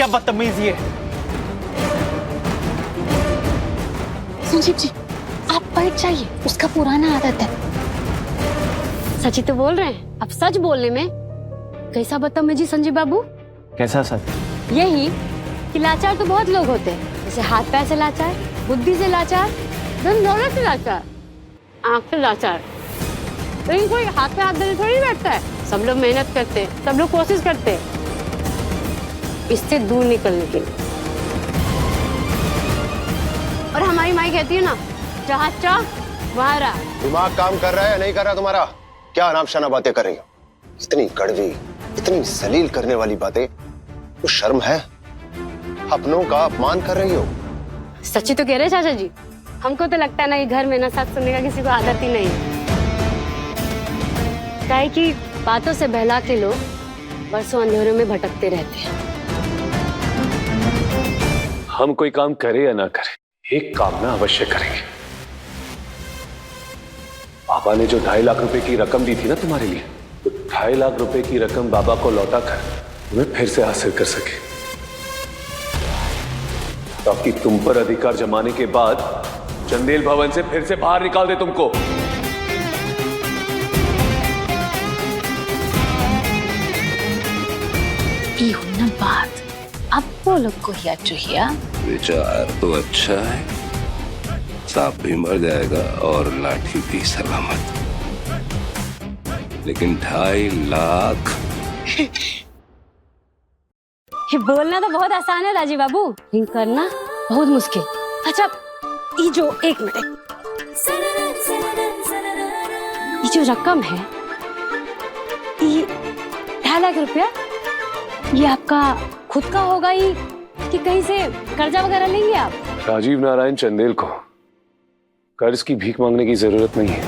क्या बदतमीजी है। संजीव जी आप बैठ जाइए, उसका पुराना आदत है। सच ही तो बोल रहे हैं, अब सच बोलने में कैसा बदतमीजी संजीव बाबू? कैसा सच? यही कि लाचार तो बहुत लोग होते हैं, जैसे हाथ पैर से लाचार, बुद्धि से लाचार, धन दौलत से लाचार, आंख से लाचार। लेकिन कोई हाथ पे हाथ देने थोड़ी बैठता है। सब लोग मेहनत करते हैं, सब लोग कोशिश करते हैं इससे दूर निकलने के लिए। और हमारी माई कहती है ना, जहाँ चाह वहाँ राह। दिमाग काम कर रहा है या नहीं कर रहा तुम्हारा? क्या अनाप शनाप बातें कर रही हो? इतनी कड़वी, इतनी जलील करने वाली बातें, तो शर्म है? अपनों का अपमान कर रही हो। सच्ची तो कह रहे चाचा जी, हमको तो लगता है ना कि घर में ना सच सुनने का किसी को आदत ही नहीं है। काहे कि बातों से बहला के लोग बरसों अंधेरों में भटकते रहते हैं। हम कोई काम करे या ना करे, एक काम ना अवश्य करेंगे। बाबा ने जो 2.5 लाख रुपए की रकम दी थी ना तुम्हारे लिए, तो 2.5 लाख रुपए की रकम बाबा को लौटा कर तुम्हें फिर से हासिल कर सके, ताकि तुम पर अधिकार जमाने के बाद चंदेल भवन से फिर से बाहर निकाल दे तुमको। बात अब बोलो कोहिया चुहिया। विचार तो अच्छा है, सांप भी मर जाएगा और लाठी भी सलामत, लेकिन 2.5 लाख। ये बोलना तो बहुत आसान है राजीव बाबू, लेकिन करना बहुत मुश्किल। अच्छा ये जो एक मिनट, ये जो रकम है, ये 2.5 लाख रुपया, ये आपका खुद का होगा ही कि कहीं से कर्जा वगैरह लेंगे आप? राजीव नारायण चंदेल को कर्ज की भीख मांगने की जरूरत नहीं है।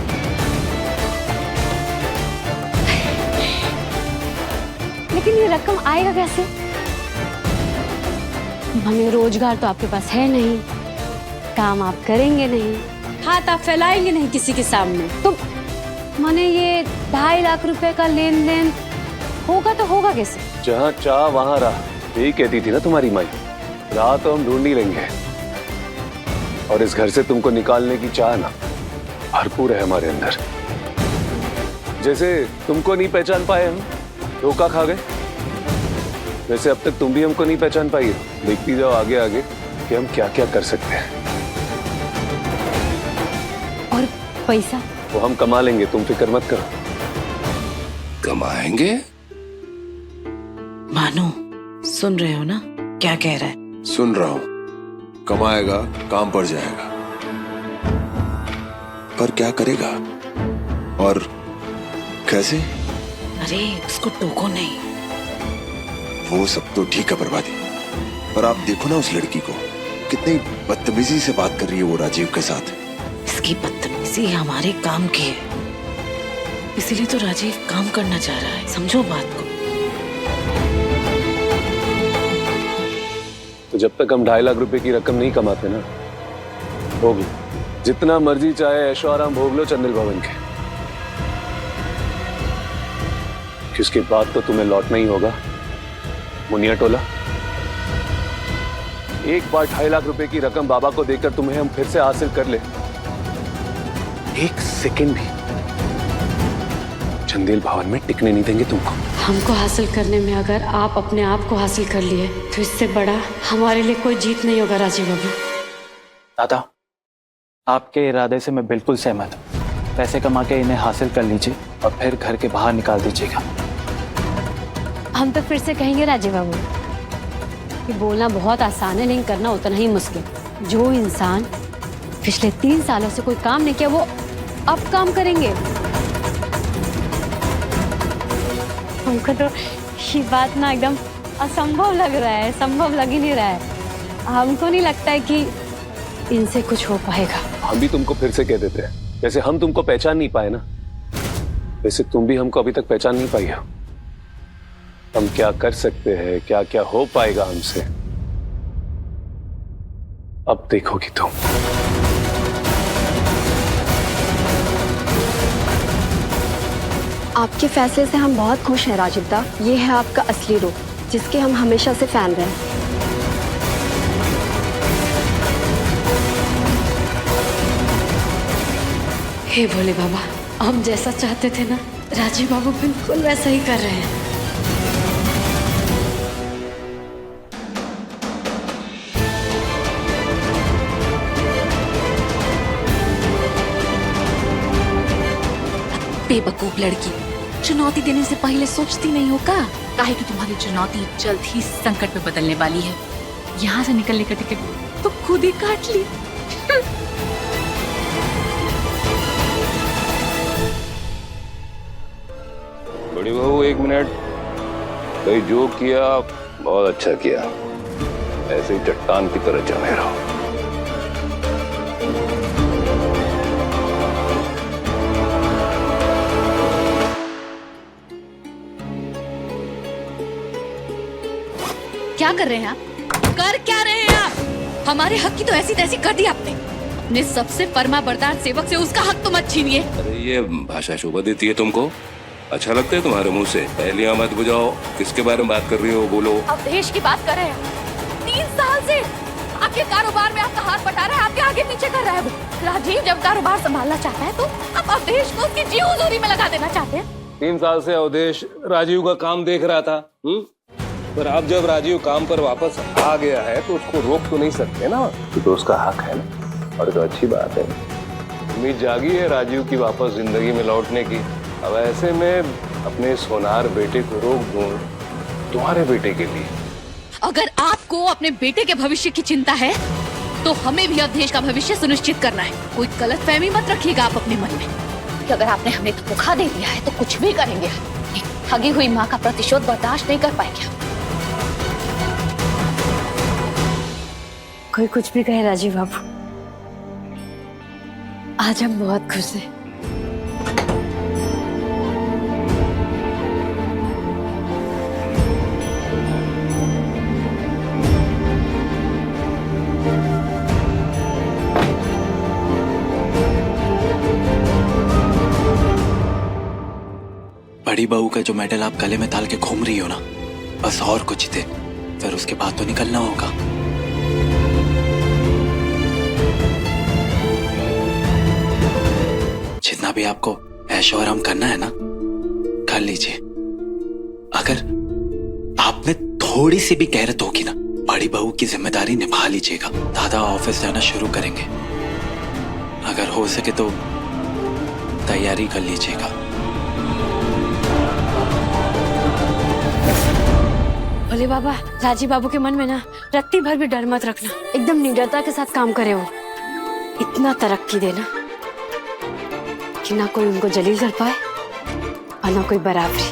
लेकिन ये रकम आएगा कैसे? हमें रोजगार तो आपके पास है नहीं, काम आप करेंगे नहीं, हाथ आप फैलाएंगे नहीं किसी के सामने, तो माने ये 2.5 लाख रुपए का लेन देन होगा तो होगा कैसे? जहाँ चाह वहां राह, यही कहती थी ना तुम्हारी माई। राह तो हम ढूंढ ही लेंगे, और इस घर से तुमको निकालने की चाह ना भरपूर है हमारे अंदर। जैसे तुमको नहीं पहचान पाए हम, धोखा खा गए, वैसे अब तक तुम भी हमको नहीं पहचान पाई हो। देखती जाओ आगे आगे कि हम क्या क्या कर सकते हैं। और पैसा वो हम कमा लेंगे, तुम फिक्र मत करो। कमाएंगे? मानो सुन रहे हो ना क्या कह रहा है? सुन रहा हूं। कमाएगा, काम पर जाएगा, पर क्या करेगा और कैसे? अरे उसको टोको नहीं। वो सब तो ठीक है बर्बादी, पर आप देखो ना उस लड़की को, कितनी बदतमीजी से बात कर रही है वो राजीव के साथ। इसकी बदतमीजी हमारे काम की है, इसीलिए तो राजीव काम करना चाह रहा है, समझो बात को। तो जब तक हम 2.5 लाख रुपए की रकम नहीं कमाते ना, भोग लो जितना मर्जी, चाहे ऐशो आराम भोग लो चंदेल भवन के, किसके बाद तो तुम्हें लौटना ही होगा मुनिया टोला। एक बार 2.5 लाख रुपए की रकम बाबा को देकर तुम्हें हम फिर से हासिल कर ले, एक सेकंड भी चंदेल भवन में टिकने नहीं देंगे तुमको। हमको हासिल करने में अगर आप अपने आप को हासिल कर लिए, तो इससे बड़ा हमारे लिए कोई जीत नहीं होगा राजीव बाबू। दादा आपके इरादे से मैं बिल्कुल सहमत हूँ। पैसे कमा के इन्हें हासिल कर लीजिए और फिर घर के बाहर निकाल दीजिएगा। हम तो फिर से कहेंगे राजीव बाबू कि बोलना बहुत आसान है, लेकिन करना उतना ही मुश्किल। जो इंसान पिछले 3 सालों से कोई काम नहीं किया, वो अब काम करेंगे। हमको तो ये बात ना एकदम असंभव लग रहा है, संभव लग ही नहीं रहा है। हमको नहीं लगता है कि इनसे कुछ हो पाएगा। हम भी तुमको फिर से कह देते हैं, जैसे हम तुमको पहचान नहीं पाए ना, वैसे तुम भी हमको अभी तक पहचान नहीं पाई हो। हम क्या कर सकते हैं, क्या क्या हो पाएगा हमसे, अब देखोगी तुम। आपके फैसले से हम बहुत खुश हैं राजीव दा। ये है आपका असली रूप, जिसके हम हमेशा से फैन रहे। हे भोले बाबा, हम जैसा चाहते थे ना, राजीव बाबू बिल्कुल वैसा ही कर रहे हैं। बेवकूफ लड़की, चुनौती देने से पहले सोचती नहीं हो का? काहे कि तुम्हारी चुनौती जल्द ही संकट में बदलने वाली है। यहाँ से निकलने का टिकट तो खुद ही काट ली। बड़ी बहू, 1 मिनट। भाई जो किया बहुत अच्छा किया, ऐसे ही चट्टान की तरह जमे रहो। क्या कर रहे हैं आप? कर क्या रहे हैं आप? हमारे हक की तो ऐसी तैसी कर दी आपने। अपने सबसे फर्मा बरदार सेवक से उसका हक तो मत छीनिए। अरे ये भाषा शोभा देती है तुमको? अच्छा लगता है तुम्हारे मुंह से? पहलियां मत बुझाओ। किसके बारे में बात कर रही हो, बोलो। अवधेश की बात कर रहे हैं। 3 साल से आपके कारोबार में आपका हाथ बटा रहा है, आपके आगे नीचे कर रहा है वो। राजीव जब कारोबार संभालना चाहता है तो आप अवधेश को उसकी जी हुजूरी में लगा देना चाहते हैं। 3 साल से अवधेश राजीव का काम देख रहा था, पर अब जब राजीव काम पर वापस आ गया है तो उसको रोक तो नहीं सकते ना, तो उसका हक है ना। और तो अच्छी बात है, उम्मीद जागी है राजीव की वापस जिंदगी में लौटने की। अब ऐसे में अपने सोनार बेटे को रोक दूं तुम्हारे बेटे के लिए। अगर आपको अपने बेटे के भविष्य की चिंता है तो हमें भी अवधेश का भविष्य सुनिश्चित करना है। कोई गलतफहमी मत रखिएगा आप अपने मन में कि अगर आपने हमें धोखा दे दिया है तो कुछ भी करेंगे। एक ठगी हुई माँ का प्रतिशोध बर्दाश्त नहीं कर पाएंगे। कोई कुछ भी कहे राजीव बाबू, आज हम बहुत खुश हैं। बड़ी बहू का जो मेडल आप गले में डाल के घूम रही हो ना, बस और कुछ थे, फिर उसके बाद तो निकलना होगा। जितना भी आपको ऐशो आराम करना है ना, कर लीजिए। अगर आप में थोड़ी सी भी गैरत होगी ना, बड़ी बहू की जिम्मेदारी निभा लीजिएगा। दादा ऑफिस जाना शुरू करेंगे, अगर हो सके तो तैयारी कर लीजिएगा। भोले बाबा, राजीव बाबू के मन में ना रत्ती भर भी डर मत रखना। एकदम निडरता के साथ काम करे वो। इतना तरक्की देना कि ना कोई उनको जलील कर पाए और ना कोई बराबरी।